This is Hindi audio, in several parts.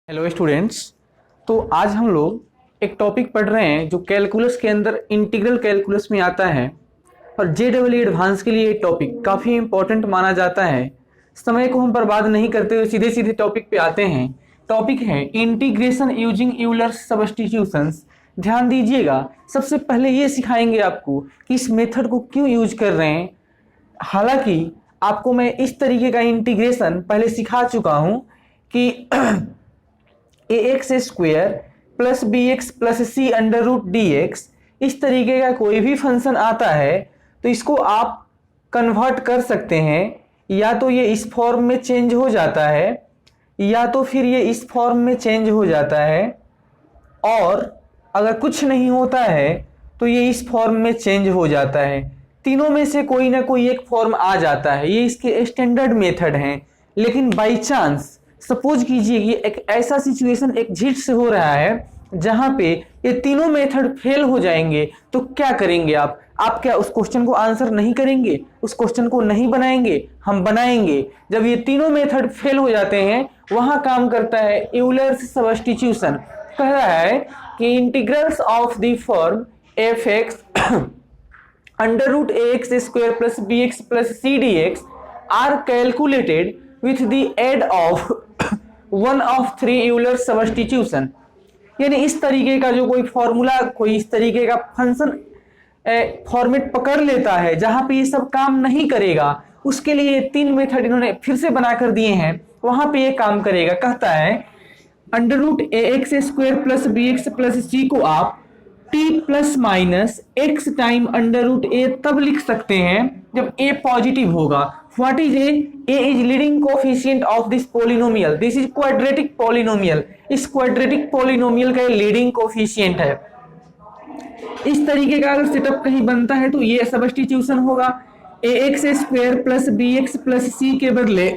Hello students. तो आज हम लोग एक टॉपिक पढ़ रहे हैं जो कैलकुलस के अंदर इंटीग्रल कैलकुलस में आता है और JEE एडवांस के लिए ये टॉपिक काफ़ी इंपॉर्टेंट माना जाता है। समय को हम बर्बाद नहीं करते हुए सीधे सीधे टॉपिक पे आते हैं। टॉपिक है इंटीग्रेशन यूजिंग यूलर्स सब्स्टिट्यूशंस। ध्यान दीजिएगा, सबसे पहले ये सिखाएंगे आपको कि इस मेथड को क्यों यूज कर रहे हैं। हालांकि आपको मैं इस तरीके का इंटीग्रेशन पहले सिखा चुका हूं कि ax² plus bx plus c under root dx, इस तरीके का कोई भी फंक्शन आता है तो इसको आप कन्वर्ट कर सकते हैं। या तो ये इस फॉर्म में चेंज हो जाता है या तो फिर ये इस फॉर्म में चेंज हो जाता है, और अगर कुछ नहीं होता है तो ये इस फॉर्म में चेंज हो जाता है। तीनों में से कोई ना कोई एक फॉर्म आ जाता है। ये इसके स्टैंडर्ड मेथड हैं। लेकिन बाई चांस सपोज कीजिए कि एक ऐसा सिचुएशन एक झिट से हो रहा है जहां पे ये तीनों मेथड फेल हो जाएंगे, तो क्या करेंगे आप क्या उस क्वेश्चन को आंसर नहीं करेंगे, उस क्वेश्चन को नहीं बनाएंगे? हम बनाएंगे। जब ये तीनों मेथड फेल हो जाते हैं वहां काम करता है यूलर्स सब्स्टिट्यूशन। कह रहा है कि integrals of the form f(x) under root ax² plus bx plus c dx are calculated with the aid of one of three Euler substitution। यानी इस तरीके का जो कोई फॉर्मूला, कोई इस तरीके का फंक्शन फॉर्मेट पकड़ लेता है जहां पे ये सब काम नहीं करेगा, उसके लिए तीन मेथड इन्होंने फिर से बनाकर दिए हैं, वहां पे ये काम करेगा। कहता है under root ax² plus bx plus c को आप t plus minus x time under root a तब लिख सकते हैं जब a पॉजिटिव होगा। What is a? a is leading coefficient of this polynomial. This is quadratic polynomial. इस क्वाड्रेटिक पोलिनोमियल का लीडिंग कोफिशिएंट है। इस तरीके का अगर सेटअप कहीं बनता है तो ये सब्स्टिट्यूशन होगा। ax² plus bx plus c के बदले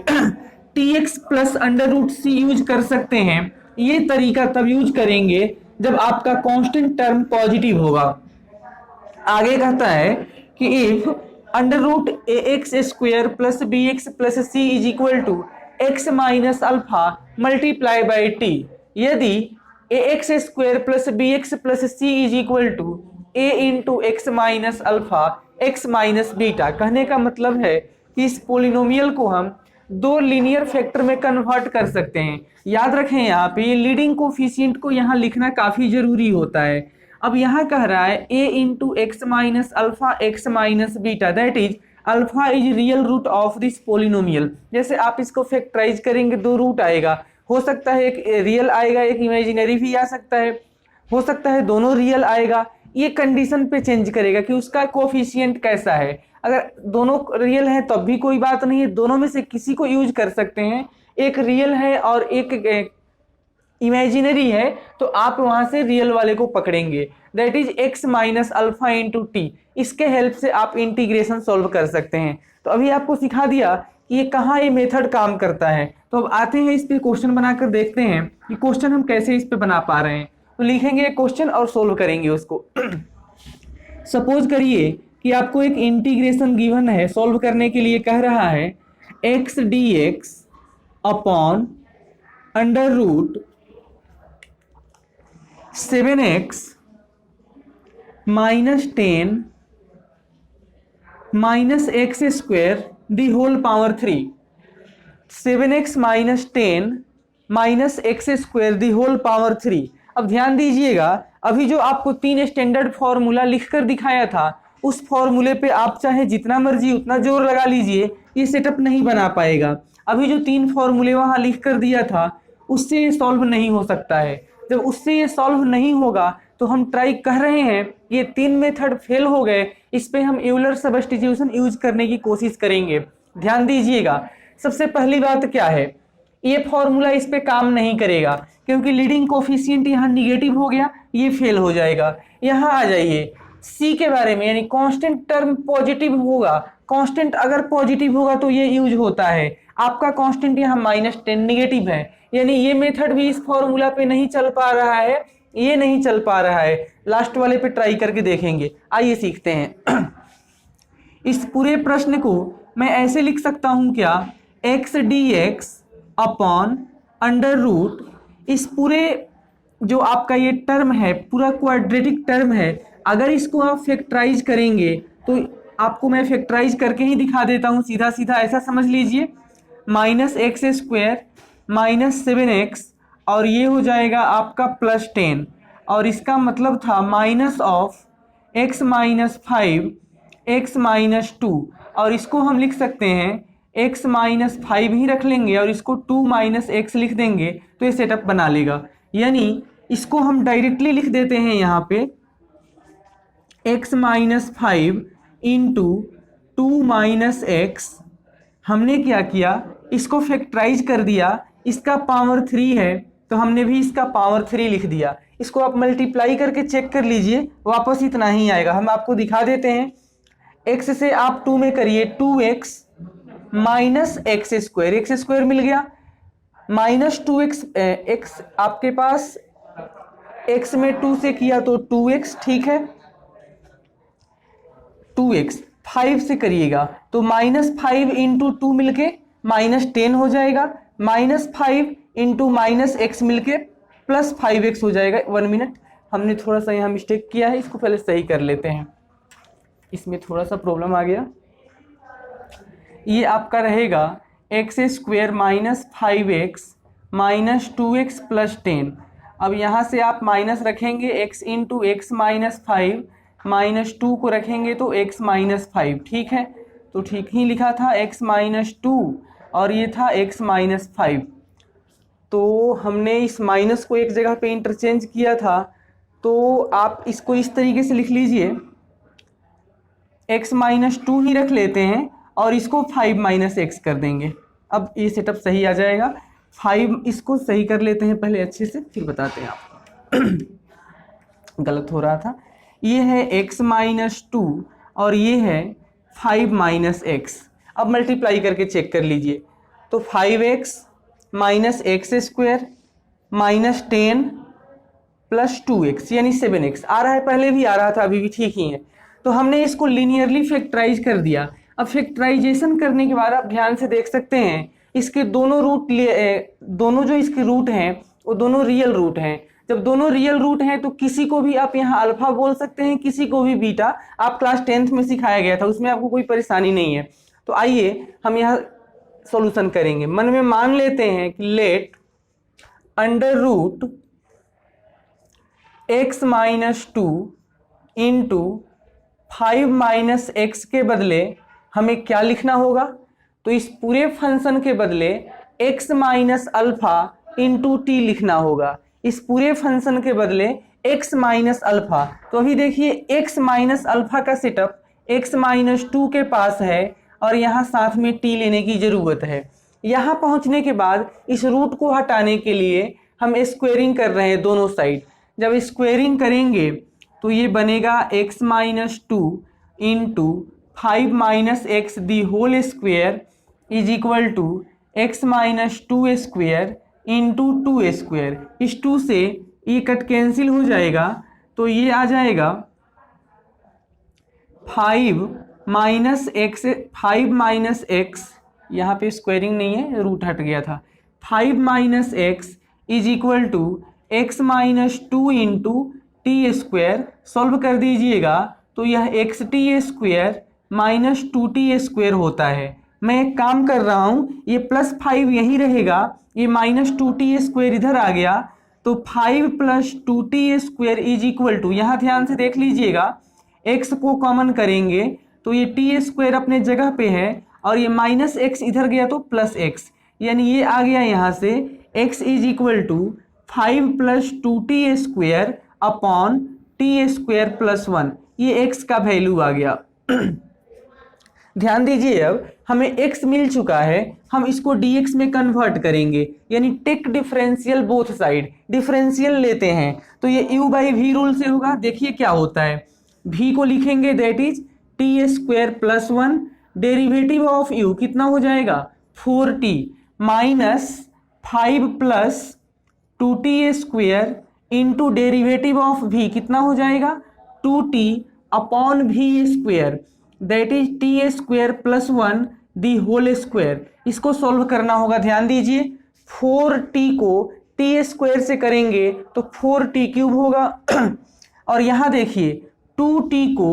tx plus under root c use कर सकते हैं। ये तरीका तब यूज करेंगे जब आपका कांस्टेंट टर्म पॉजिटिव होगा। आगे कहता है कि if under root ax² plus bx plus c is equal to x minus alpha multiply by t, यदि ax² plus bx plus c is equal to a into x minus alpha x minus beta. कहने का मतलब है कि इस पोलिनोमियल को हम दो लीनियर फैक्टर में कन्वर्ट कर सकते हैं। याद रखें यहाँ पे ये लीडिंग कोफिशिएंट को यहाँ लिखना काफी जरूरी होता है। अब यहाँ कह रहा है a into x minus alpha x minus beta, that is alpha is real root of this polynomial. जैसे आप इसको फैक्टराइज करेंगे दो रूट आएगा, हो सकता है एक रियल आएगा एक इमेजिनरी भी आ सकता है, हो सकता है दोनों रियल आएगा। ये कंडीशन पे चेंज करेगा कि उसका कोफिशिएंट कैसा है। अगर दोनों रियल है तब भी कोई बात नहीं है, दोनों में से किसी को यूज कर सकते हैं। एक रियल है और एक इमेजिनरी है तो आप वहां से रियल वाले को पकड़ेंगे, that is x minus alpha into T. इसके हेल्प से आप इंटीग्रेशन सॉल्व कर सकते हैं। तो अभी आपको सिखा दिया कि ये कहाँ ये मेथड काम करता है। तो अब आते हैं इस पे क्वेश्चन बनाकर देखते हैं कि क्वेश्चन हम कैसे इस पे बना पा रहे हैं। तो लिखेंगे क्वेश्चन और सोल्व करेंगे उसको। सपोज करिए कि आपको एक इंटीग्रेशन गिवन है, सॉल्व करने के लिए कह रहा है x dx upon under root 7x minus 10 minus x² the whole power 3। 7x minus 10 minus x² the whole power 3। अब ध्यान दीजिएगा, अभी जो आपको तीन स्टैंडर्ड फॉर्मूला लिखकर दिखाया था उस फॉर्मूले पे आप चाहे जितना मर्जी उतना जोर लगा लीजिए, ये सेटअप नहीं बना पाएगा। अभी जो तीन फॉर्मूले वहां लिख कर दिया था उससे ये सॉल्व नहीं हो सकता है। जब उससे ये सॉल्व नहीं होगा तो हम ट्राई कर रहे हैं, ये तीन मेथड फेल हो गए, इस पे हम यूलर सब्स्टिट्यूशन यूज करने की कोशिश करेंगे। ध्यान दीजिएगा, सबसे पहली बात क्या है, ये फॉर्मूला इस पे काम नहीं करेगा क्योंकि लीडिंग कोफिशिएंट यहाँ निगेटिव हो गया, ये फेल हो जाएगा। यहाँ आ जाइए सी के बारे में, यानी कांस्टेंट टर्म पॉजिटिव होगा। कांस्टेंट अगर पॉजिटिव होगा तो ये यूज होता है। आपका कांस्टेंट यहाँ -10 निगेटिव है, यानी ये मेथड भी इस फॉर्मूला पे नहीं चल पा रहा है, ये नहीं चल पा रहा है। लास्ट वाले पे ट्राई करके देखेंगे। आइए सीखते हैं। इस पूरे प्रश्न को मैं ऐसे लिख सकता हूं क्या, x dx upon under root इस पूरे जो आपका ये टर्म है, पूरा क्वाड्रेटिक टर्म है, अगर इसको आप फैक्टराइज करेंगे तो आपको मैं फैक्टराइज करके ही दिखा देता हूँ सीधा सीधा। ऐसा समझ लीजिए, -x² -7x और ये हो जाएगा आपका +10, और इसका मतलब था -(x - 5 x - 2), और इसको हम लिख सकते हैं x - 5 ही रख लेंगे और इसको 2 - x लिख देंगे तो ये सेटअप बना लेगा। यानी इसको हम डायरेक्टली लिख देते हैं यहाँ पे x - 5 इंटू 2 - x। हमने क्या किया, इसको फैक्टराइज कर दिया, इसका पावर 3 है तो हमने भी इसका पावर 3 लिख दिया। इसको आप मल्टीप्लाई करके चेक कर लीजिए, वापस इतना ही आएगा। हम आपको दिखा देते हैं, x से आप 2 में करिए, 2x -x², x² मिल गया, -2x, x आपके पास x में 2 से किया तो 2x, ठीक है, 2x 5 से करिएगा तो -5 इंटू 2 मिलके -10 हो जाएगा, -5 इंटू -x मिलके +5x हो जाएगा। 1 मिनट, हमने थोड़ा सा यहाँ मिस्टेक किया है, इसको पहले सही कर लेते हैं, इसमें थोड़ा सा प्रॉब्लम आ गया। ये आपका रहेगा x² -5x -2x +10। अब यहाँ से आप माइनस रखेंगे, x इंटू x -5 -2 को रखेंगे तो x -5, ठीक है, तो ठीक ही लिखा था, x -2 और ये था x -5। तो हमने इस माइनस को एक जगह पे इंटरचेंज किया था, तो आप इसको इस तरीके से लिख लीजिए, x -2 ही रख लेते हैं और इसको 5 - x कर देंगे। अब ये सेटअप सही आ जाएगा। 5 इसको सही कर लेते हैं पहले अच्छे से, फिर बताते हैं आपको। गलत हो रहा था। ये है x -2 और ये है 5 - x। अब मल्टीप्लाई करके चेक कर लीजिए, तो 5x -x² -10 + 2x यानी 7x आ रहा है, पहले भी आ रहा था, अभी भी ठीक ही है। तो हमने इसको लीनियरली फैक्टराइज कर दिया। अब फैक्टराइजेशन करने के बाद आप ध्यान से देख सकते हैं, इसके दोनों दोनों जो इसके रूट हैं वो दोनों रियल रूट हैं। जब दोनों रियल रूट हैं तो किसी को भी आप यहाँ अल्फा बोल सकते हैं, किसी को भी बीटा। आप क्लास 10th में सिखाया गया था, उसमें आपको कोई परेशानी नहीं है। तो आइए हम यहाँ सॉल्यूशन करेंगे। मन में मान लेते हैं कि लेट √x - 2 इंटू 5 - x के बदले हमें क्या लिखना होगा, तो इस पूरे फंक्शन के बदले x - अल्फा इंटू टी लिखना होगा। इस पूरे फंक्शन के बदले x - अल्फा। तो अभी देखिए x - अल्फा का सेटअप x - 2 के पास है और यहाँ साथ में t लेने की ज़रूरत है। यहाँ पहुँचने के बाद इस रूट को हटाने के लिए हम स्क्वेयरिंग कर रहे हैं दोनों साइड। जब स्क्वेयरिंग करेंगे तो ये बनेगा x - 2 into 5 - x the whole square is equal to x - 2 square into 2 square. इस 2 से ये कट कैंसिल हो जाएगा तो ये आ जाएगा 5 - x, यहाँ पे स्क्वेयरिंग नहीं है, रूट हट गया था, 5 - x is equal to x - 2 into t square. Solve कर दीजिएगा तो यह xt² - 2t² होता है। मैं एक काम कर रहा हूँ, ये +5 यहीं रहेगा, ये -2t² इधर आ गया, तो 5 + 2t² इज इक्वल टू, यहाँ ध्यान से देख लीजिएगा, x को कॉमन करेंगे तो ये t² अपने जगह पे है और ये -x इधर गया तो +x, यानी ये आ गया यहाँ से x is equal to 5 + 2t² upon t² + 1। ये x का वैल्यू आ गया। ध्यान दीजिए, अब हमें x मिल चुका है, हम इसको dx में कन्वर्ट करेंगे, यानी take differential both side. Differential लेते हैं तो ये u/v रूल से होगा। देखिए क्या होता है, v को लिखेंगे that is t² + 1, derivative of u कितना हो जाएगा 4t minus 5 + 2t² into derivative of v कितना हो जाएगा 2t upon v² that is t² + 1 the whole square. इसको सॉल्व करना होगा। ध्यान दीजिए, 4t को टी स्क्वायर से करेंगे तो 4t क्यूब होगा और यहाँ देखिए 2t को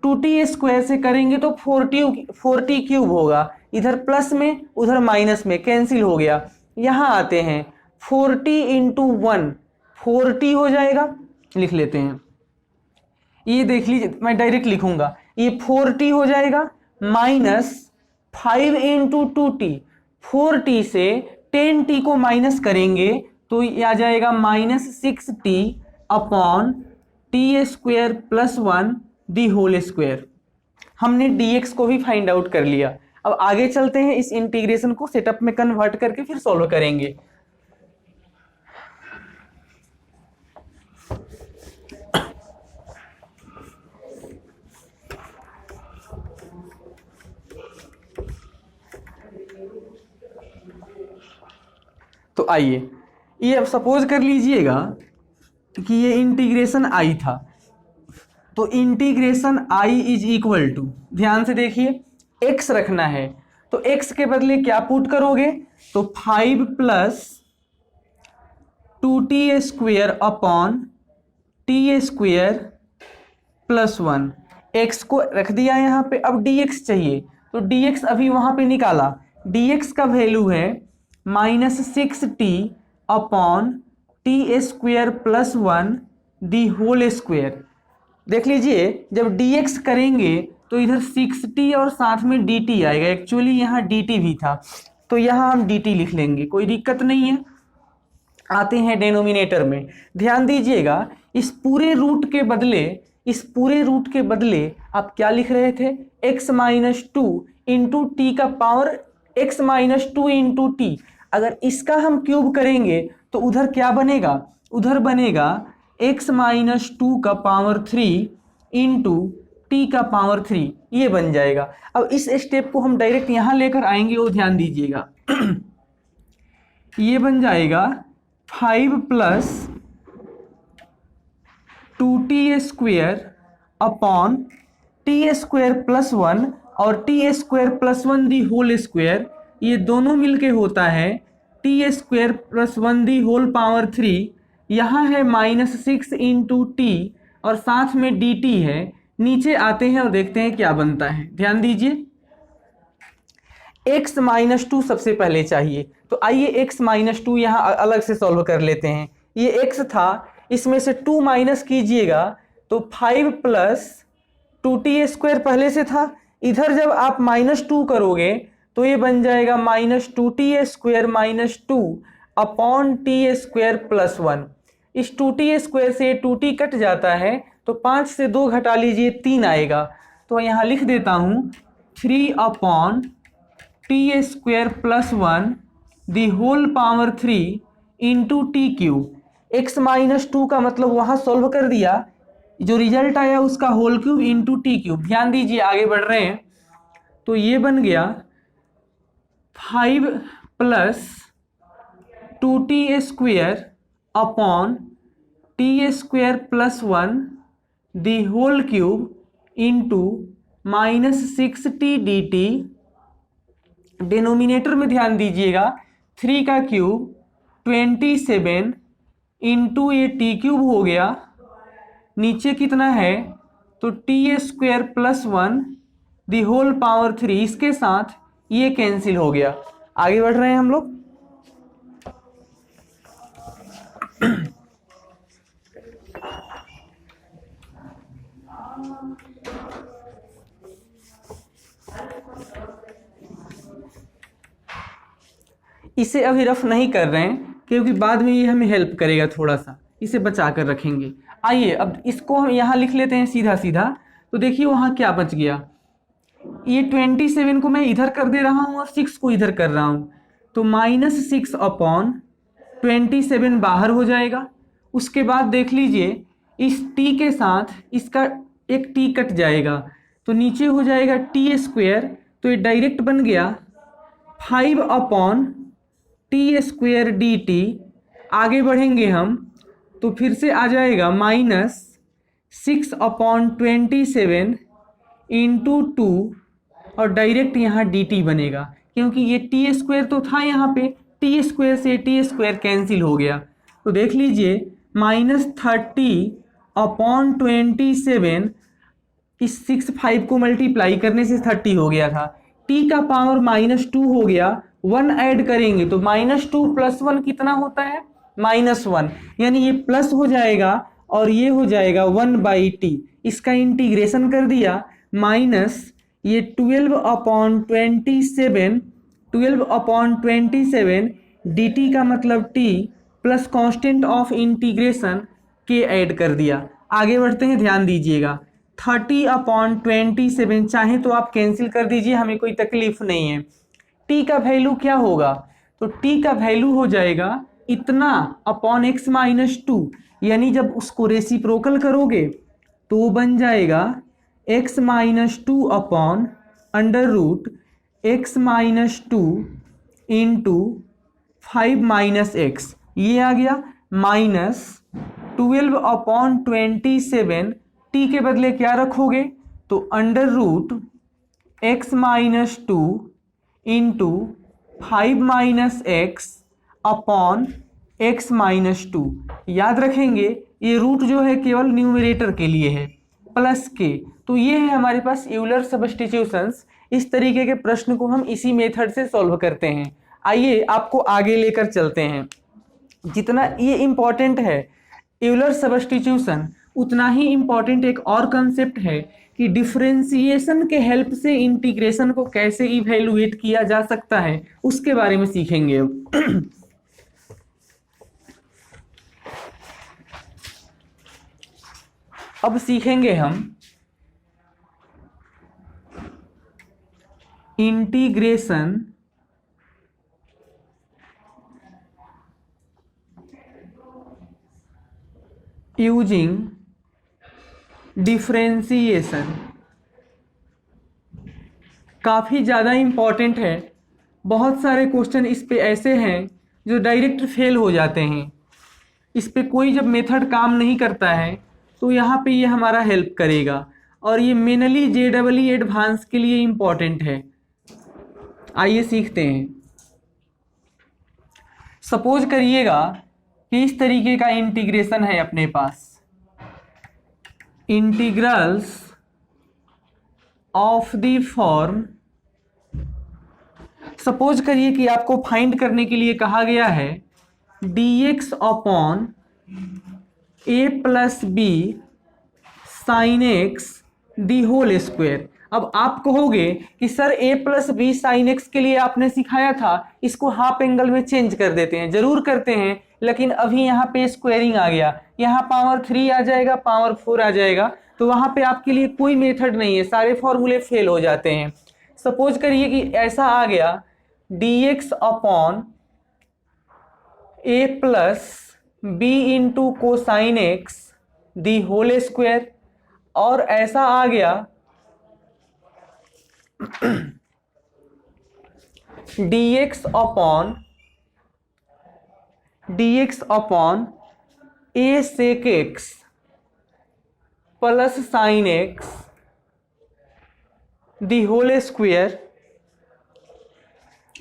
2t स्क्वायर से करेंगे तो 4t क्यूब होगा। इधर प्लस में उधर माइनस में कैंसिल हो गया। यहाँ आते हैं 4t इंटू 1 4t हो जाएगा, लिख लेते हैं। ये देख लीजिए, मैं डायरेक्ट लिखूंगा, ये 4t हो जाएगा माइनस 5 इंटू 2t। 4t से 10t को माइनस करेंगे तो ये आ जाएगा -6t upon t square plus 1 the whole square. हमने dx को भी फाइंड आउट कर लिया। अब आगे चलते हैं, इस इंटीग्रेशन को सेटअप में कन्वर्ट करके फिर सॉल्व करेंगे। तो आइए, ये अब सपोज कर लीजिएगा कि ये इंटीग्रेशन आई था, तो integration I is equal to, ध्यान से देखिए, x रखना है तो x के बदले क्या पुट करोगे, तो 5 plus 2t square upon t square plus 1। x को रख दिया यहाँ पे। अब dx चाहिए तो dx अभी वहाँ पे निकाला, dx का वैल्यू है -6t upon t square plus 1 the whole square. देख लीजिए, जब dx करेंगे तो इधर 6t और साथ में dt आएगा। एक्चुअली यहाँ dt भी था तो यहाँ हम dt लिख लेंगे, कोई दिक्कत नहीं है। आते हैं डेनोमिनेटर में, ध्यान दीजिएगा, इस पूरे रूट के बदले आप क्या लिख रहे थे, x माइनस 2 इंटू टी का power x minus 2 into T. अगर इसका हम क्यूब करेंगे तो उधर क्या बनेगा, उधर बनेगा x माइनस 2 का पावर 3 इंटू टी का पावर 3, ये बन जाएगा। अब इस स्टेप को हम डायरेक्ट यहाँ लेकर आएंगे, वो ध्यान दीजिएगा। ये बन जाएगा 5 plus 2t square upon t square plus 1 और t square plus 1 the whole square, ये दोनों मिलके होता है t square plus 1 the whole power 3। यहाँ है -6 इंटू टी और साथ में dt है। नीचे आते हैं और देखते हैं क्या बनता है, ध्यान दीजिए। x माइनस 2 सबसे पहले चाहिए, तो आइए x माइनस 2 यहाँ अलग से सॉल्व कर लेते हैं। ये x था, इसमें से 2 माइनस कीजिएगा तो 5 प्लस 2t स्क्वायर पहले से था। इधर जब आप -2 करोगे तो ये बन जाएगा -2t square minus 2 upon t square plus 1। इस 2t स्क्वायर से 2t कट जाता है तो 5 से 2 घटा लीजिए, 3 आएगा। तो यहाँ लिख देता हूँ 3 upon t square plus 1 the whole power 3 into t cube. x minus 2 का मतलब वहाँ सॉल्व कर दिया, जो रिजल्ट आया उसका whole cube into t cube. ध्यान दीजिए, आगे बढ़ रहे हैं, तो ये बन गया 5 plus 2t square upon t square plus 1 the whole cube into -6t dt। Denominator में ध्यान दीजिएगा, 3 का क्यूब 27 इंटू ये टी क्यूब हो गया। नीचे कितना है, तो t square plus 1 the whole power 3, इसके साथ ये कैंसिल हो गया। आगे बढ़ रहे हैं हम लोग। इसे अभी रफ नहीं कर रहे हैं क्योंकि बाद में ये हमें हेल्प करेगा, थोड़ा सा इसे बचा कर रखेंगे। आइए अब इसको हम यहाँ लिख लेते हैं सीधा सीधा। तो देखिए वहाँ क्या बच गया, ये 27 को मैं इधर कर दे रहा हूँ और 6 को इधर कर रहा हूँ, तो -6 अपॉन 27 बाहर हो जाएगा। उसके बाद देख लीजिए, इस t के साथ इसका एक t कट जाएगा तो नीचे हो जाएगा टी स्क्वेयर, तो ये डायरेक्ट बन गया 5 upon t square D T. आगे बढ़ेंगे हम तो फिर से आ जाएगा -6 अपॉन 27 इंटू 2 और डायरेक्ट यहाँ डी टी बनेगा, क्योंकि ये टी स्क्वेयर तो था यहाँ पे, टी स्क्वेयर से टी स्क्वेयर कैंसिल हो गया। तो देख लीजिए -30/27 इस 65 को मल्टीप्लाई करने से 30 हो गया था। t का पावर -2 हो गया, 1 ऐड करेंगे तो -2 + 1 कितना होता है? -1, यानी ये प्लस हो जाएगा और ये हो जाएगा 1/t। इसका इंटीग्रेशन कर दिया, माइनस ये 12/27 dt का मतलब t plus constant of integration के ऐड कर दिया। आगे बढ़ते हैं, ध्यान दीजिएगा। 30/27 चाहे तो आप कैंसिल कर दीजिए, हमें कोई तकलीफ नहीं है। t का वैल्यू क्या होगा? तो t का वैल्यू हो जाएगा इतना अपॉन x-2, यानी जब उसको रेसिप्रोकल करोगे तो बन जाएगा x-2 upon √x-2 into 5 - x, ये आ गया -12/27। t के बदले क्या रखोगे? तो √x-2 into 5 - x upon x-2। याद रखेंगे ये रूट जो है केवल न्यूमरेटर के लिए है, प्लस के। तो ये है हमारे पास यूलर सब्स्टिट्यूशंस। इस तरीके के प्रश्न को हम इसी मेथड से सॉल्व करते हैं। आइए आपको आगे लेकर चलते हैं। जितना ये इम्पॉर्टेंट है यूलर सब्स्टिट्यूशन, उतना ही इम्पॉर्टेंट एक और कंसेप्ट है कि डिफरेंशिएशन के हेल्प से इंटीग्रेशन को कैसे इवैल्यूएट किया जा सकता है, उसके बारे में सीखेंगे अब। अब सीखेंगे हम इंटीग्रेशन यूजिंग डिफरेंशिएशन। काफ़ी ज़्यादा इम्पॉर्टेंट है। बहुत सारे क्वेश्चन इस पे ऐसे हैं जो डायरेक्ट फेल हो जाते हैं। इस पे कोई जब मेथड काम नहीं करता है तो यहाँ पे ये हमारा हेल्प करेगा, और ये मेनली JEE एडवांस के लिए इम्पॉर्टेंट है। आइए सीखते हैं। सपोज करिएगा कि इस तरीके का इंटीग्रेशन है अपने पास, integrals of the form. Suppose करिए कि आपको फाइंड करने के लिए कहा गया है dx upon a+b sin x the whole square. अब आप कहोगे कि सर a+b sin x के लिए आपने सिखाया था, इसको हाफ एंगल में चेंज कर देते हैं। जरूर करते हैं, लेकिन अभी यहाँ पे स्क्वायरिंग आ गया, यहाँ पावर 3 आ जाएगा, पावर 4 आ जाएगा, तो वहाँ पे आपके लिए कोई मेथड नहीं है, सारे फॉर्मूले फेल हो जाते हैं। सपोज करिए कि ऐसा आ गया dx upon a+b into cosine x the whole square, और ऐसा आ गया dx upon a sec x plus sine x the whole square.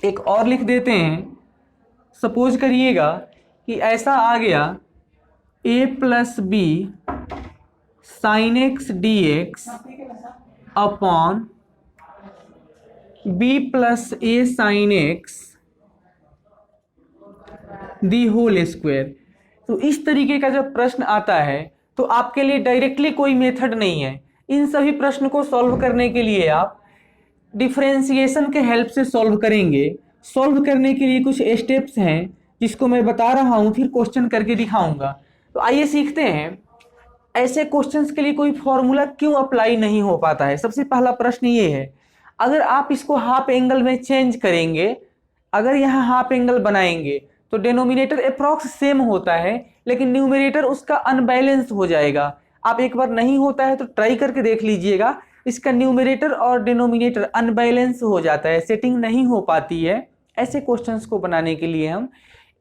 एक और लिख देते हैं। सपोज करिएगा कि ऐसा आ गया a+b sine x d x upon b+a sine x the whole square. तो इस तरीके का जब प्रश्न आता है तो आपके लिए डायरेक्टली कोई मेथड नहीं है। इन सभी प्रश्न को सॉल्व करने के लिए आप डिफरेंशिएशन के हेल्प से सॉल्व करेंगे। सॉल्व करने के लिए कुछ स्टेप्स हैं जिसको मैं बता रहा हूं, फिर क्वेश्चन करके दिखाऊंगा। तो आइए सीखते हैं ऐसे क्वेश्चंस के लिए कोई फॉर्मूला क्यों अप्लाई नहीं हो पाता है। सबसे पहला प्रश्न ये है, अगर आप इसको हाफ एंगल में चेंज करेंगे, अगर यहाँ हाफ एंगल बनाएंगे तो डिनोमिनेटर अप्रॉक्स सेम होता है, लेकिन न्यूमरेटर उसका अनबैलेंस हो जाएगा। आप एक बार नहीं होता है तो ट्राई करके देख लीजिएगा, इसका न्यूमरेटर और डिनोमिनेटर अनबैलेंस हो जाता है, सेटिंग नहीं हो पाती है। ऐसे क्वेश्चंस को बनाने के लिए हम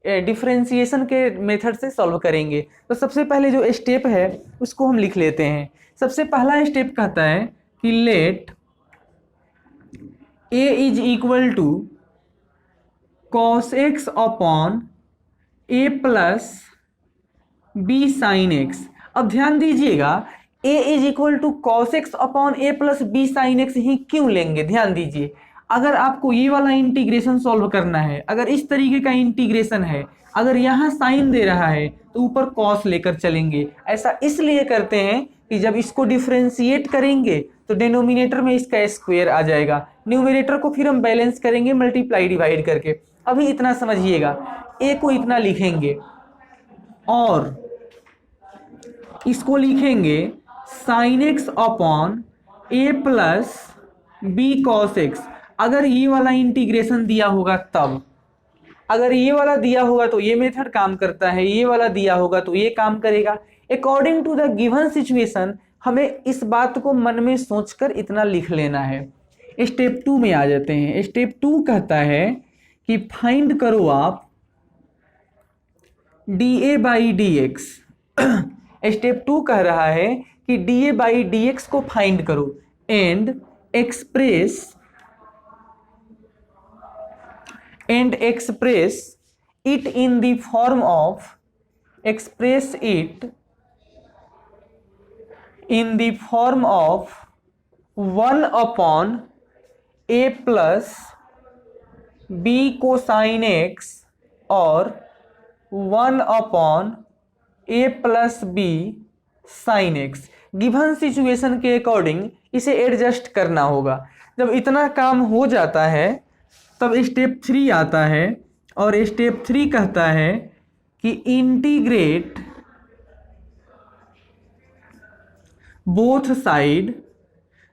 डिफरेंशिएशन के मेथड से सॉल्व करेंगे। तो सबसे पहले जो स्टेप है उसको हम लिख लेते हैं। सबसे पहला स्टेप कहता है कि let a is equal to cos x upon a+ b sine x. अब ध्यान दीजिएगा a is equal to cos x upon a plus b sine x ही क्यों लेंगे, ध्यान दीजिए। अगर आपको ये वाला इंटीग्रेशन सॉल्व करना है, अगर इस तरीके का इंटीग्रेशन है, अगर यहाँ साइन दे रहा है तो ऊपर कॉस लेकर चलेंगे। ऐसा इसलिए करते हैं कि जब इसको डिफरेंशिएट करेंगे तो डिनोमिनेटर में इसका स्क्वायर आ जाएगा, न्यूमरेटर को फिर हम बैलेंस करेंगे मल्टीप्लाई डिवाइड करके। अभी इतना समझिएगा, ए को इतना लिखेंगे और इसको लिखेंगे sign x upon a plus B cos x. अगर ये वाला इंटीग्रेशन दिया होगा तब, अगर ये वाला दिया होगा तो ये मेथड काम करता है, ये वाला दिया होगा तो ये काम करेगा। According to the given situation हमें इस बात को मन में सोचकर इतना लिख लेना है। स्टेप 2 में आ जाते हैं। स्टेप 2 कहता है कि फाइंड करो आप dA by d x. Step 2 कह रहा है कि dA बाई डी एक्स को फाइंड करो and express it in the form of, express it in the form of 1 upon a plus b cosine x और 1 upon a plus b sin x। Given situation के अकॉर्डिंग इसे एडजस्ट करना होगा। जब इतना काम हो जाता है तब स्टेप 3 आता है और स्टेप 3 कहता है कि इंटीग्रेट बोथ साइड,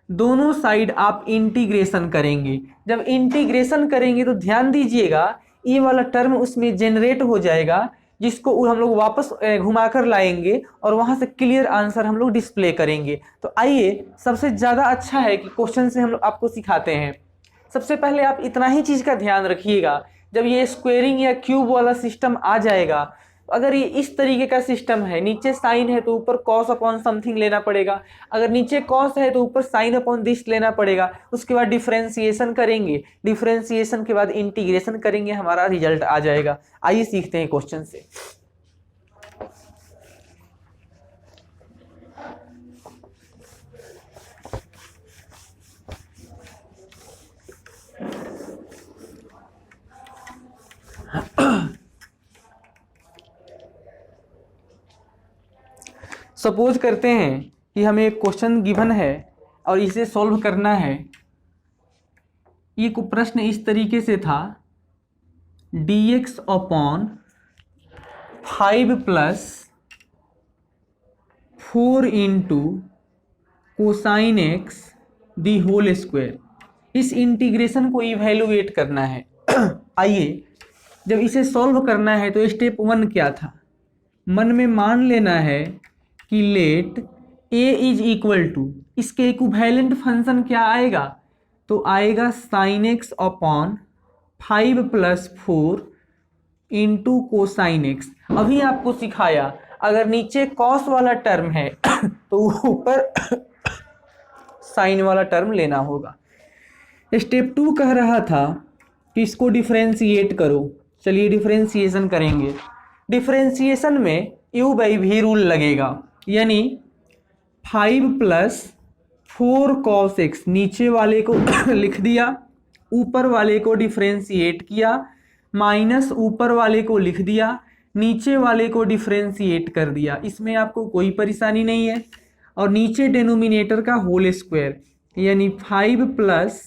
दोनों साइड आप इंटीग्रेशन करेंगे। जब इंटीग्रेशन करेंगे तो ध्यान दीजिएगा ये वाला टर्म उसमें जनरेट हो जाएगा, जिसको हम लोग वापस घुमाकर लाएंगे और वहां से क्लियर आंसर हम लोग डिस्प्ले करेंगे। तो आइए, सबसे ज़्यादा अच्छा है कि क्वेश्चन से हम लोग आपको सिखाते हैं। सबसे पहले आप इतना ही चीज़ का ध्यान रखिएगा, जब ये स्क्वेयरिंग या क्यूब वाला सिस्टम आ जाएगा, अगर ये इस तरीके का सिस्टम है, नीचे साइन है तो ऊपर कॉस अपॉन समथिंग लेना पड़ेगा, अगर नीचे कॉस है तो ऊपर साइन अपॉन दिस लेना पड़ेगा। उसके बाद डिफरेंशिएशन करेंगे, डिफरेंशिएशन के बाद इंटीग्रेशन करेंगे, हमारा रिजल्ट आ जाएगा। आइए सीखते हैं क्वेश्चन से। सपोज करते हैं कि हमें एक क्वेश्चन गिवन है और इसे सॉल्व करना है। ये को प्रश्न इस तरीके से था, dx upon 5 plus 4 into cosine x the whole square. इस इंटीग्रेशन को इवैल्यूएट करना है। आइए, जब इसे सॉल्व करना है तो स्टेप 1 क्या था, मन में मान लेना है कि let a is equal to, इसके इक्विवेलेंट फंक्शन क्या आएगा, तो आएगा sine x upon 5 plus 4 into cosine x. अभी आपको सिखाया अगर नीचे कॉस वाला टर्म है तो ऊपर साइन वाला टर्म लेना होगा। स्टेप 2 कह रहा था कि इसको डिफरेंशिएट करो। चलिए डिफरेंशिएशन करेंगे। डिफरेंशिएशन में u बाई वी रूल लगेगा, यानी 5 प्लस 4 कॉस एक्स, नीचे वाले को लिख दिया, ऊपर वाले को डिफरेंशिएट किया, माइनस ऊपर वाले को लिख दिया, नीचे वाले को डिफरेंशिएट कर दिया। इसमें आपको कोई परेशानी नहीं है। और नीचे डिनोमिनेटर का होल स्क्वायर, यानी 5 प्लस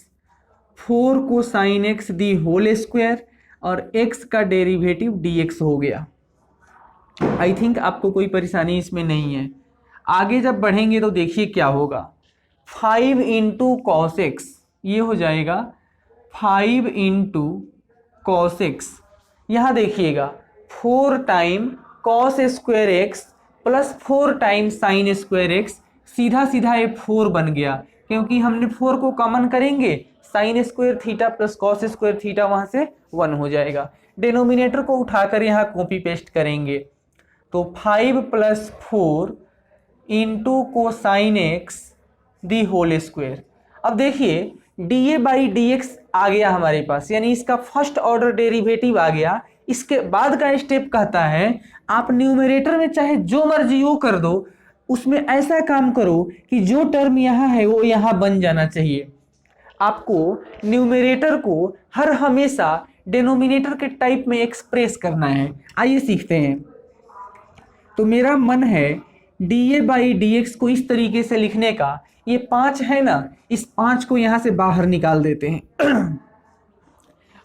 4 को sine x the whole square और x का डेरिवेटिव dx हो गया। आई थिंक आपको कोई परेशानी इसमें नहीं है। आगे जब बढ़ेंगे तो देखिए क्या होगा, 5 इंटू कॉस एक्स, ये हो जाएगा 5 इंटू कॉस एक्स। यहाँ देखिएगा 4 time cos square x plus 4 time sign square x, सीधा सीधा ये 4 बन गया, क्योंकि हमने 4 को कॉमन करेंगे, sine square theta plus cos square theta वहाँ से 1 हो जाएगा। डिनोमिनेटर को उठाकर यहाँ कॉपी पेस्ट करेंगे तो 5 plus 4 into cosine x the whole square. अब देखिए dA बाई डी एक्स आ गया हमारे पास, यानी इसका फर्स्ट ऑर्डर डेरिवेटिव आ गया इसके बाद का स्टेप कहता है आप न्यूमरेटर में चाहे जो मर्जी वो कर दो, उसमें ऐसा काम करो कि जो टर्म यहाँ है वो यहाँ बन जाना चाहिए। आपको न्यूमरेटर को हर हमेशा डिनोमिनेटर के टाइप में एक्सप्रेस करना है। आइए सीखते हैं। तो मेरा मन है dA/dx को इस तरीके से लिखने का। ये 5 है ना, इस 5 को यहां से बाहर निकाल देते हैं।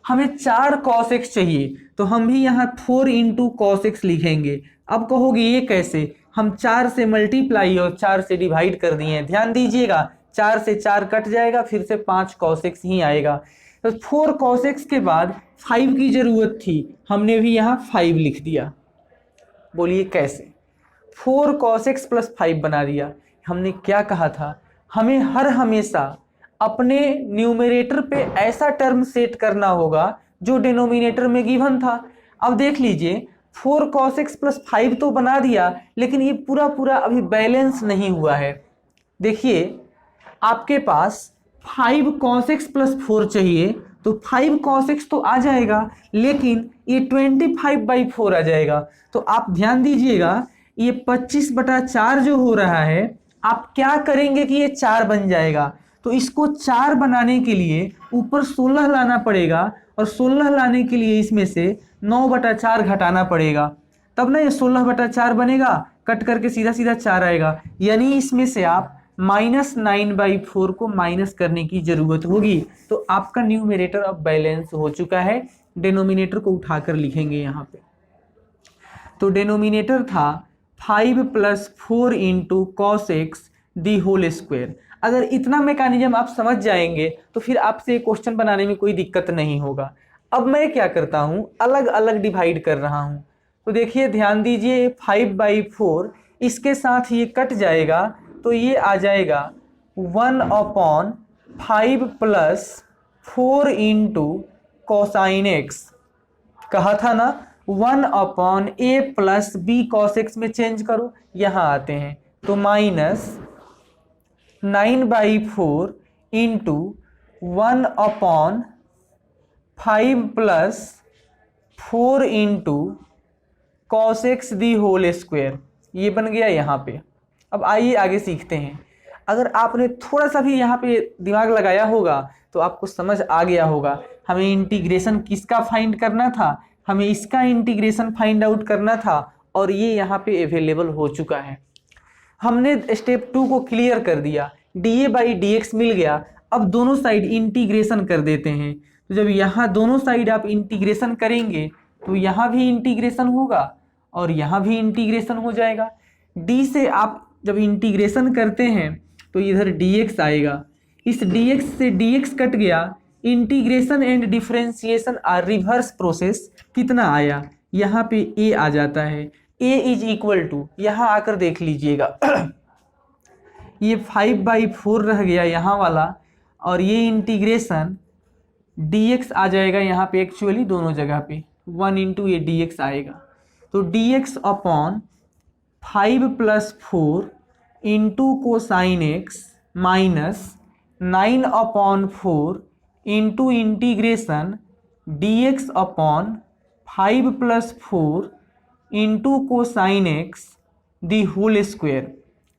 हमें 4 cos x चाहिए, तो हम भी यहाँ 4 इंटू cos x लिखेंगे। अब कहोगे ये कैसे, हम 4 से मल्टीप्लाई और 4 से डिवाइड कर दिए हैं। ध्यान दीजिएगा, 4 से 4 कट जाएगा, फिर से 5 cos x ही आएगा। तो 4 cos x के बाद 5 की जरूरत थी, हमने भी यहाँ 5 लिख दिया। बोलिए कैसे, 4 cos x प्लस 5 बना दिया। हमने क्या कहा था, हमें हर हमेशा अपने न्यूमरेटर पे ऐसा टर्म सेट करना होगा जो डिनोमिनेटर में गिवन था। अब देख लीजिए, 4 cos x प्लस 5 तो बना दिया, लेकिन ये पूरा पूरा अभी बैलेंस नहीं हुआ है। देखिए, आपके पास 5 cos x प्लस 4 चाहिए, तो 5 cos x तो आ जाएगा, लेकिन ये 25/4 आ जाएगा। तो आप ध्यान दीजिएगा, ये 25/4 जो हो रहा है, आप क्या करेंगे कि ये 4 बन जाएगा। तो इसको 4 बनाने के लिए ऊपर 16 लाना पड़ेगा, और 16 लाने के लिए इसमें से 9/4 घटाना पड़ेगा, तब ना ये 16/4 बनेगा। कट करके सीधा सीधा 4 आएगा, यानी इसमें से आप -9/4 को माइनस करने की जरूरत होगी। तो आपका न्यूमरेटर अब बैलेंस हो चुका है। डिनोमिनेटर को उठाकर लिखेंगे यहाँ पे। तो डिनोमिनेटर था 5 + 4 into cos x the whole square. अगर इतना मैकेनिज्म आप समझ जाएंगे तो फिर आपसे क्वेश्चन बनाने में कोई दिक्कत नहीं होगा। अब मैं क्या करता हूँ, अलग अलग डिवाइड कर रहा हूँ। तो देखिए, ध्यान दीजिए, 5/4 इसके साथ ये कट जाएगा, तो ये आ जाएगा 1/5 + 4 इंटू कोसाइन एक्स। कहा था ना 1/a + b cos x में चेंज करो। यहाँ आते हैं तो -9/4 into 1/5 + 4 into cos x the whole square. ये बन गया यहाँ पे। अब आइए आगे सीखते हैं। अगर आपने थोड़ा सा भी यहाँ पे दिमाग लगाया होगा तो आपको समझ आ गया होगा। हमें इंटीग्रेशन किसका फाइंड करना था, हमें इसका इंटीग्रेशन फाइंड आउट करना था, और ये यहाँ पे अवेलेबल हो चुका है। हमने स्टेप 2 को क्लियर कर दिया, dA/dx मिल गया। अब दोनों साइड इंटीग्रेशन कर देते हैं। तो जब यहाँ दोनों साइड आप इंटीग्रेशन करेंगे तो यहाँ भी इंटीग्रेशन होगा और यहाँ भी इंटीग्रेशन हो जाएगा। d से आप जब इंटीग्रेशन करते हैं तो इधर dx आएगा, इस dx से dx कट गया। Integration and differentiation are reverse process. कितना आया, यहाँ पे a आ जाता है। a = यहाँ आकर देख लीजिएगा, ये 5/4 रह गया यहाँ वाला, और ये इंटीग्रेशन dx आ जाएगा यहाँ पे। एक्चुअली दोनों जगह पे 1 इंटू ये dx आएगा। तो dx/5 + 4 into cosine x minus 9/4 into integration dx/5 + 4 into cosine x the whole square.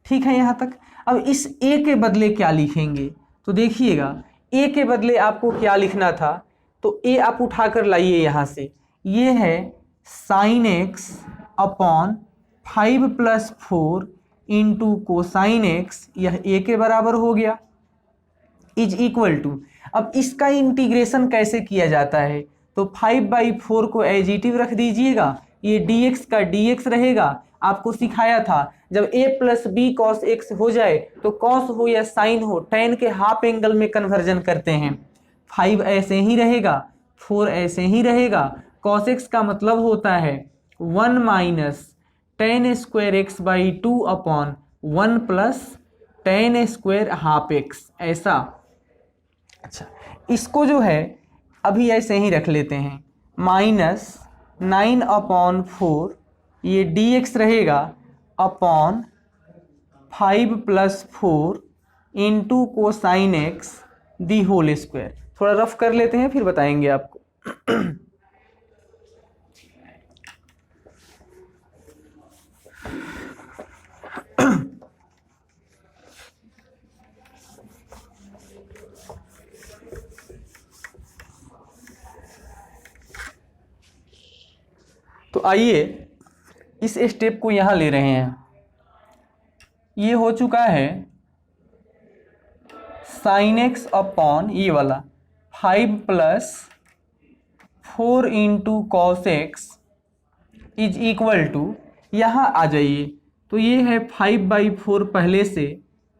ठीक है यहाँ तक। अब इस a के बदले क्या लिखेंगे, तो देखिएगा, a के बदले आपको क्या लिखना था, तो a आप उठा कर लाइए यहाँ से। ये है sin x / 5 + 4 into cosine x, यह a के बराबर हो गया, = अब इसका इंटीग्रेशन कैसे किया जाता है, तो 5/4 को एज इट इज रख दीजिएगा, ये dx का dx रहेगा। आपको सिखाया था जब a + b cos x हो जाए तो cos हो या sin हो, tan के हाफ एंगल में कन्वर्जन करते हैं। 5 ऐसे ही रहेगा, 4 ऐसे ही रहेगा। cos x का मतलब होता है 1 - tan² x/2 / 1 + tan² half x, ऐसा। अच्छा, इसको जो है अभी ऐसे ही रख लेते हैं, -9/4 ये dx रहेगा upon 5 + 4 into cosine x the whole square. थोड़ा रफ कर लेते हैं फिर बताएंगे आपको। आइए इस स्टेप को यहाँ ले रहे हैं। ये हो चुका है साइन एक्स अपॉन ये वाला 5 + 4 × cos x is equal to, यहाँ आ जाइए तो ये है 5/4 पहले से,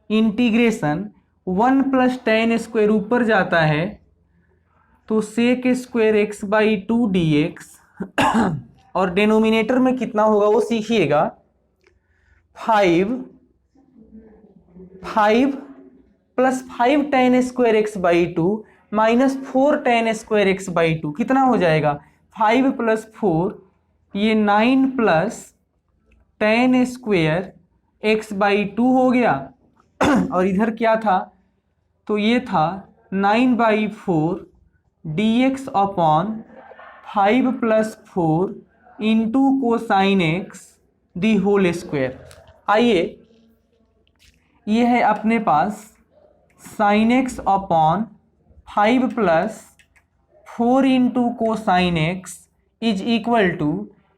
इंटीग्रेशन 1 + tan² ऊपर जाता है तो sec² x/2 dx और डिनोमिनेटर में कितना होगा वो सीखिएगा। 5 + 5 tan² x/2 - 4 tan² x/2 कितना हो जाएगा? 5 + 4 ये 9 + tan² x/2 हो गया और इधर क्या था? तो ये था 9/4 dx upon 5 + 4 × cosine x the whole square. आइए ये है अपने पास sin x upon 5 + 4 × cosine x is equal to,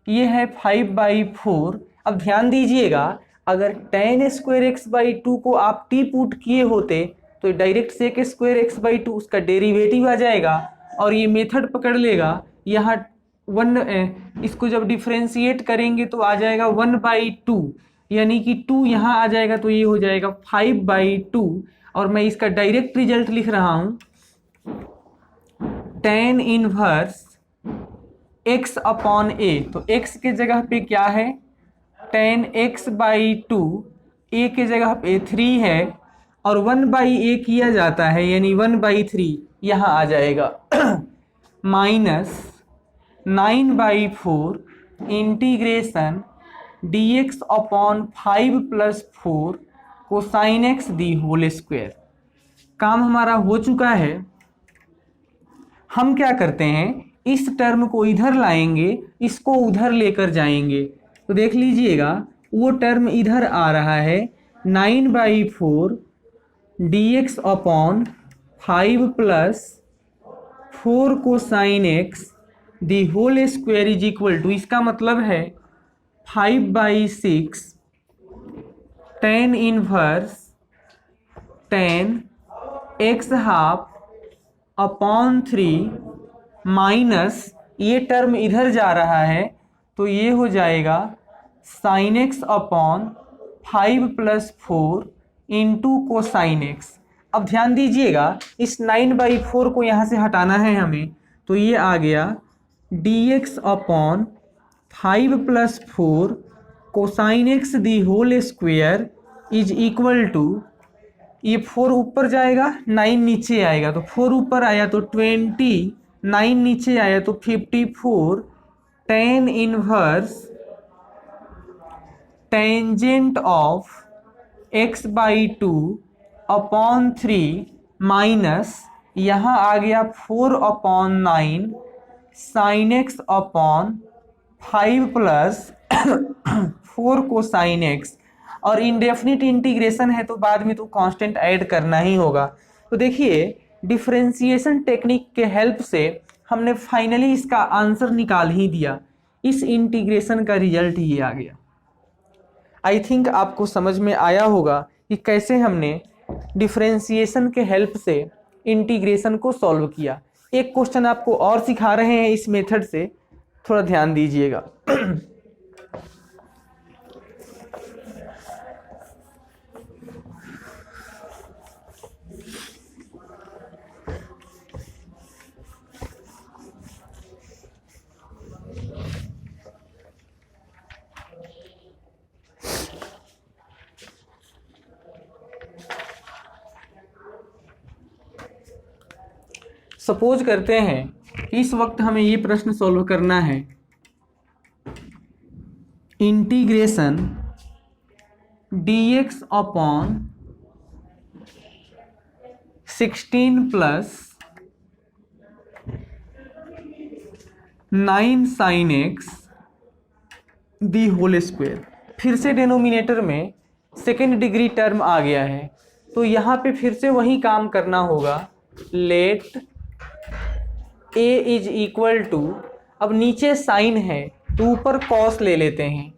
ये है 5/4। अब ध्यान दीजिएगा, अगर tan² x/2 को आप टी पुट किए होते तो डायरेक्ट sec² x/2 उसका डेरिवेटिव आ जाएगा और ये मेथड पकड़ लेगा। यहाँ 1 इसको जब डिफ्रेंशिएट करेंगे तो आ जाएगा 1/2, यानी कि 2 यहाँ आ जाएगा तो ये हो जाएगा 5/2। और मैं इसका डायरेक्ट रिजल्ट लिख रहा हूँ, tan inverse x upon a। तो x के जगह पे क्या है? tan x/2, a के जगह पे 3 है और 1/a किया जाता है यानी 1/3 यहाँ आ जाएगा minus 9/4 integration dx upon 5 + 4 cosine x the whole square. काम हमारा हो चुका है। हम क्या करते हैं, इस टर्म को इधर लाएंगे, इसको उधर लेकर जाएंगे। तो देख लीजिएगा वो टर्म इधर आ रहा है 9/4 dx upon 5 + 4 cosine x the whole square is equal to, इसका मतलब है 5/6 tan inverse tan x½ upon 3 minus ये टर्म इधर जा रहा है तो ये हो जाएगा sin x upon 5 + 4 × cosine x। अब ध्यान दीजिएगा, इस 9/4 को यहाँ से हटाना है हमें, तो ये आ गया dx upon 5 + 4 cosine x the whole square is equal to, ये 4 ऊपर जाएगा 9 नीचे आएगा, तो 4 ऊपर आया तो 20, 9 नीचे आया तो 54 tan inverse tangent of x/2 upon 3 minus यहाँ आ गया 4/9 sin x upon 5 + 4 cosine x। और इंडेफिनिट इंटीग्रेशन है तो बाद में तो कांस्टेंट ऐड करना ही होगा। तो देखिए डिफरेंशिएशन टेक्निक के हेल्प से हमने फाइनली इसका आंसर निकाल ही दिया। इस इंटीग्रेशन का रिजल्ट ये आ गया। आई थिंक आपको समझ में आया होगा कि कैसे हमने डिफरेंशिएशन के हेल्प से इंटीग्रेशन को सॉल्व किया। एक क्वेश्चन आपको और सिखा रहे हैं इस मेथड से, थोड़ा ध्यान दीजिएगा। सपोज करते हैं कि इस वक्त हमें ये प्रश्न सॉल्व करना है, integration dx upon 16 + 9 sin x the whole square. फिर से डिनोमिनेटर में सेकेंड डिग्री टर्म आ गया है तो यहाँ पे फिर से वही काम करना होगा। Let a is equal to, अब नीचे साइन है तो ऊपर कॉस ले लेते हैं,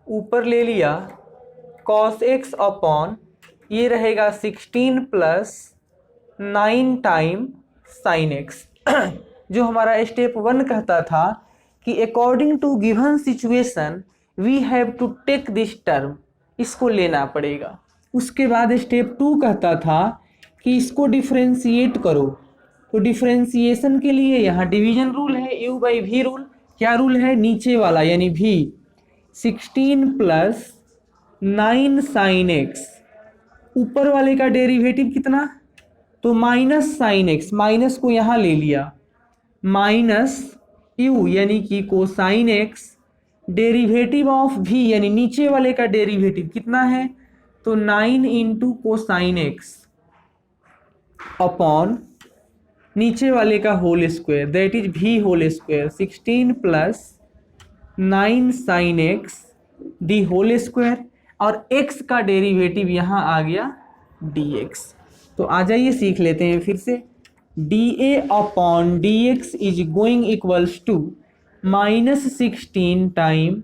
ऊपर ले लिया कॉस एक्स अपॉन ये रहेगा 16 प्लस 9 टाइम साइन एक्स। जो हमारा स्टेप 1 कहता था कि according to given situation we have to take this term, इसको लेना पड़ेगा। उसके बाद स्टेप 2 कहता था कि इसको डिफरेंशिएट करो, तो डिफरेंशिएशन के लिए यहाँ डिवीजन रूल है, u बाई वी रूल। क्या रूल है? नीचे वाला यानी v, 16 प्लस 9 साइन एक्स, ऊपर वाले का डेरिवेटिव कितना? तो माइनस साइन एक्स, माइनस को यहाँ ले लिया, माइनस u यानी कि cosine x, derivative of v यानी नीचे वाले का डेरिवेटिव कितना है? तो 9 इंटू कोसाइन एक्स अपॉन नीचे वाले का whole square, that is v whole square, 16 plus 9 sine x the whole square, और x का डेरिवेटिव यहाँ आ गया dx। तो आ जाइए सीख लेते हैं फिर से। dA upon dx is going equals to -16 time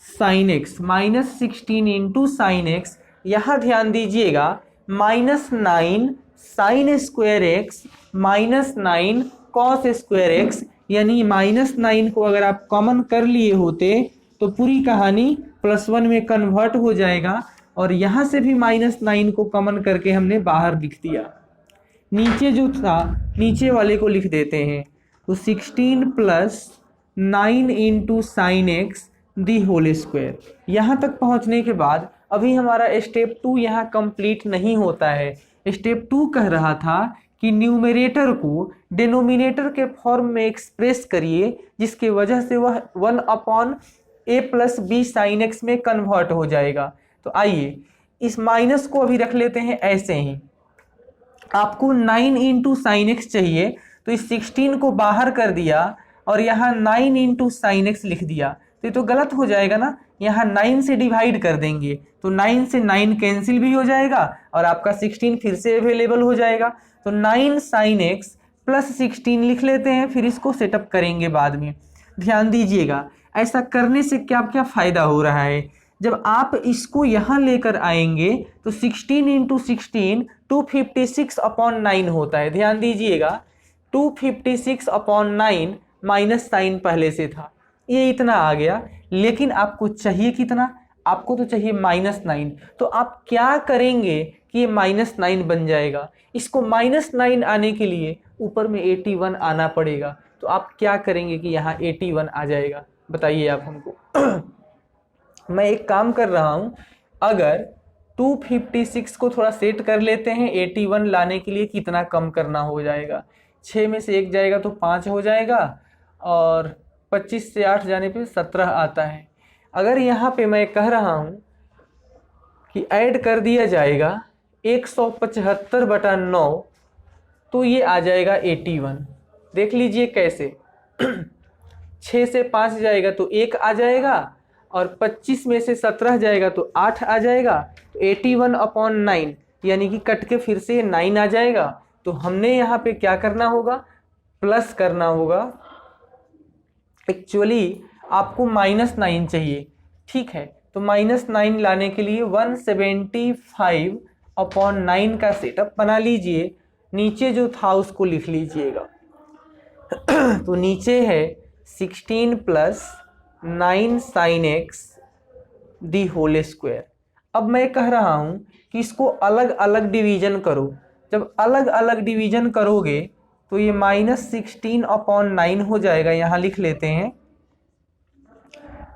sine x, -16 into sine x. यहाँ ध्यान दीजिएगा -9 sine square x -9 cos square x, यानी -9 को अगर आप कॉमन कर लिए होते तो पूरी कहानी +1 में कन्वर्ट हो जाएगा, और यहाँ से भी -9 को कॉमन करके हमने बाहर लिख दिया। नीचे जो था नीचे वाले को लिख देते हैं, तो 16 plus 9 into sine x the whole square. यहाँ तक पहुँचने के बाद अभी हमारा स्टेप 2 यहाँ कंप्लीट नहीं होता है। स्टेप 2 कह रहा था कि न्यूमरेटर को डिनोमिनेटर के फॉर्म में एक्सप्रेस करिए, जिसके वजह से वह 1 upon a plus b sine x में कन्वर्ट हो जाएगा। तो आइए इस माइनस को अभी रख लेते हैं ऐसे ही। आपको 9 इंटू साइन एक्स चाहिए, तो इस 16 को बाहर कर दिया और यहाँ 9 इंटू साइन एक्स लिख दिया, तो ये तो गलत हो जाएगा ना। यहाँ 9 से डिवाइड कर देंगे तो 9 से 9 कैंसिल भी हो जाएगा और आपका 16 फिर से अवेलेबल हो जाएगा। तो 9 साइन एक्स प्लस 16 लिख लेते हैं, फिर इसको सेटअप करेंगे बाद में। ध्यान दीजिएगा ऐसा करने से क्या क्या फ़ायदा हो रहा है। जब आप इसको यहाँ लेकर आएंगे तो 16 इंटू 16 256 अपॉन 9 होता है। ध्यान दीजिएगा 256 अपॉन 9 माइनस साइन पहले से था, ये इतना आ गया, लेकिन आपको चाहिए कितना? आपको तो चाहिए -9। तो आप क्या करेंगे कि ये -9 बन जाएगा। इसको -9 आने के लिए ऊपर में 81 आना पड़ेगा। तो आप क्या करेंगे कि यहाँ 81 आ जाएगा? बताइए आप हमको। मैं एक काम कर रहा हूँ, अगर 256 को थोड़ा सेट कर लेते हैं, 81 लाने के लिए कितना कम करना हो जाएगा? 6 में से 1 जाएगा तो 5 हो जाएगा, और 25 से 8 जाने पे 17 आता है। अगर यहाँ पे मैं कह रहा हूँ कि ऐड कर दिया जाएगा 175/9, तो ये आ जाएगा 81। देख लीजिए कैसे। 6 से 5 जाएगा तो 1 आ जाएगा, और 25 में से 17 जाएगा तो 8 आ जाएगा। तो 81 अपॉन 9 यानी कि कट के फिर से 9 आ जाएगा। तो हमने यहाँ पे क्या करना होगा? प्लस करना होगा। एक्चुअली आपको -9 चाहिए, ठीक है। तो -9 लाने के लिए 175 अपॉन 9 का सेटअप बना लीजिए। नीचे जो था उसको लिख लीजिएगा। तो नीचे है 16 plus 9 sine x the whole square. अब मैं कह रहा हूँ कि इसको अलग अलग डिवीजन करो। जब अलग अलग डिवीजन करोगे तो ये -16 अपॉन 9 हो जाएगा। यहाँ लिख लेते हैं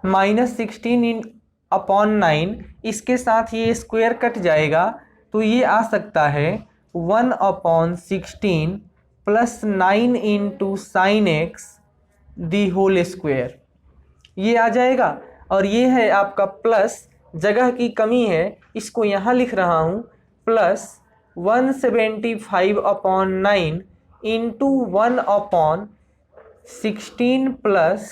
-16 अपॉन 9, इसके साथ ये स्क्वायर कट जाएगा, तो ये आ सकता है 1 upon 16 plus 9 into sine x the whole square, ये आ जाएगा। और ये है आपका प्लस, जगह की कमी है, इसको यहाँ लिख रहा हूँ, plus 175 upon 9 into 1 upon 16 plus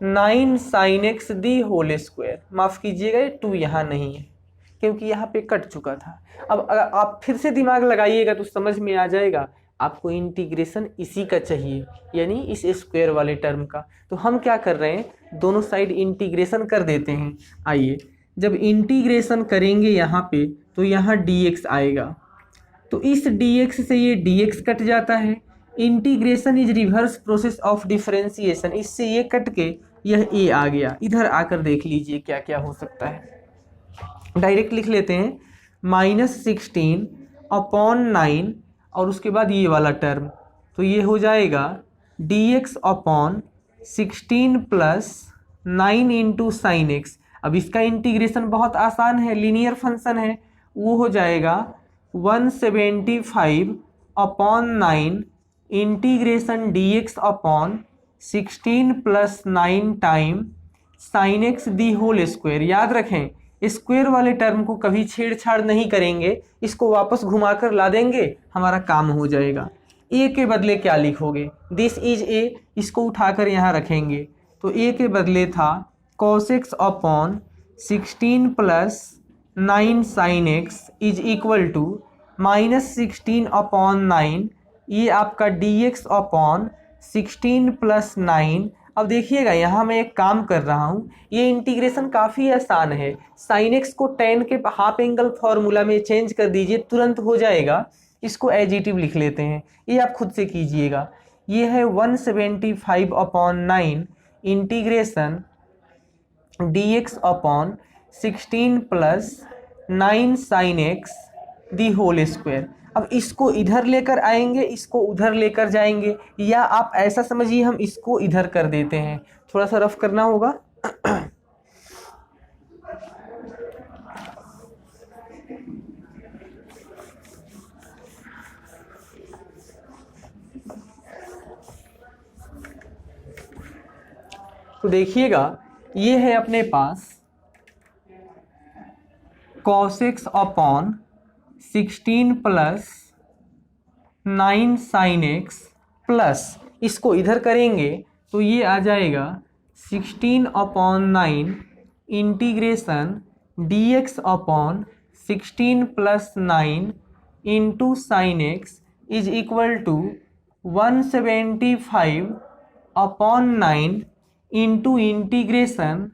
9 sine x the whole square. माफ़ कीजिएगा ये 2 यहाँ नहीं है क्योंकि यहाँ पे कट चुका था। अब अगर आप फिर से दिमाग लगाइएगा तो समझ में आ जाएगा। आपको इंटीग्रेशन इसी का चाहिए, यानी इस स्क्वायर वाले टर्म का। तो हम क्या कर रहे हैं, दोनों साइड इंटीग्रेशन कर देते हैं। आइए, जब इंटीग्रेशन करेंगे यहाँ पे तो यहाँ dx आएगा, तो इस dx से ये dx कट जाता है। Integration is reverse process of differentiation, इससे ये कट के यह a आ गया। इधर आकर देख लीजिए क्या क्या हो सकता है। डायरेक्ट लिख लेते हैं, -16/9 और उसके बाद ये वाला टर्म, तो ये हो जाएगा dx/16 + 9 × sin x। अब इसका इंटीग्रेशन बहुत आसान है, लीनियर फंक्शन है, वो हो जाएगा 175/9 integration dx/16 + 9 time sin x the whole square. याद रखें, स्क्वायर वाले टर्म को कभी छेड़छाड़ नहीं करेंगे, इसको वापस घुमाकर ला देंगे, हमारा काम हो जाएगा। a के बदले क्या लिखोगे, दिस इज a, इसको उठाकर यहाँ रखेंगे, तो a के बदले था cos x/16 + 9 sin x is equal to -16/9, ये आपका dx/16 + 9। अब देखिएगा, यहाँ मैं एक काम कर रहा हूँ, ये इंटीग्रेशन काफ़ी आसान है। sin x को tan के हाफ एंगल फार्मूला में चेंज कर दीजिए, तुरंत हो जाएगा। इसको एजिटिव लिख लेते हैं, ये आप खुद से कीजिएगा। ये है 175/9 integration dx/16 + 9 sin x the whole square. अब इसको इधर लेकर आएंगे, इसको उधर लेकर जाएंगे, या आप ऐसा समझिए हम इसको इधर कर देते हैं, थोड़ा सा रफ करना होगा। तो देखिएगा, ये है अपने पास cos x/16 + 9 sin x plus इसको इधर करेंगे तो ये आ जाएगा 16/9 integration dx/16 + 9 into sin x is equal to 175/9 into integration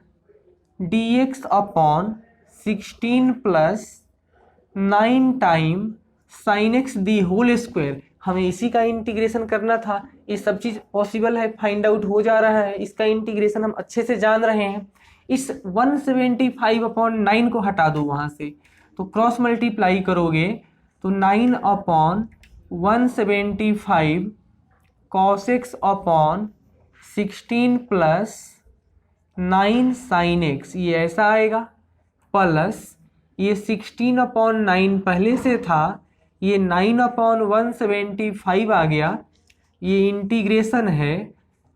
dx/16 + 9 time sin x the whole square. हमें इसी का इंटीग्रेशन करना था, ये सब चीज़ पॉसिबल है, फाइंड आउट हो जा रहा है, इसका इंटीग्रेशन हम अच्छे से जान रहे हैं। इस 175/9 को हटा दो वहाँ से, तो क्रॉस मल्टीप्लाई करोगे तो 9/175 cos x/16 + 9 sin x, ये ऐसा आएगा, प्लस ये 16/9 पहले से था, ये 9/175 आ गया, ये इंटीग्रेशन है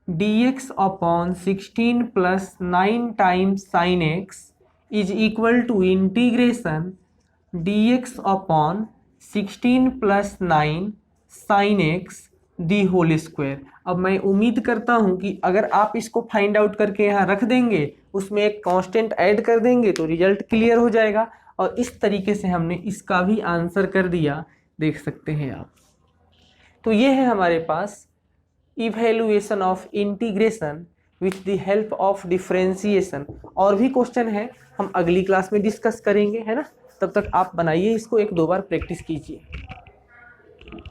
dx/16 + 9 times sin x is equal to integration dx/16 + 9 sin x the whole square. अब मैं उम्मीद करता हूं कि अगर आप इसको फाइंड आउट करके यहाँ रख देंगे, उसमें एक कांस्टेंट ऐड कर देंगे तो रिजल्ट क्लियर हो जाएगा। और इस तरीके से हमने इसका भी आंसर कर दिया, देख सकते हैं आप। तो ये है हमारे पास evaluation of integration with the help of differentiation. और भी क्वेश्चन है, हम अगली क्लास में डिस्कस करेंगे, है ना। तब तक आप बनाइए इसको, 1-2 बार प्रैक्टिस कीजिए।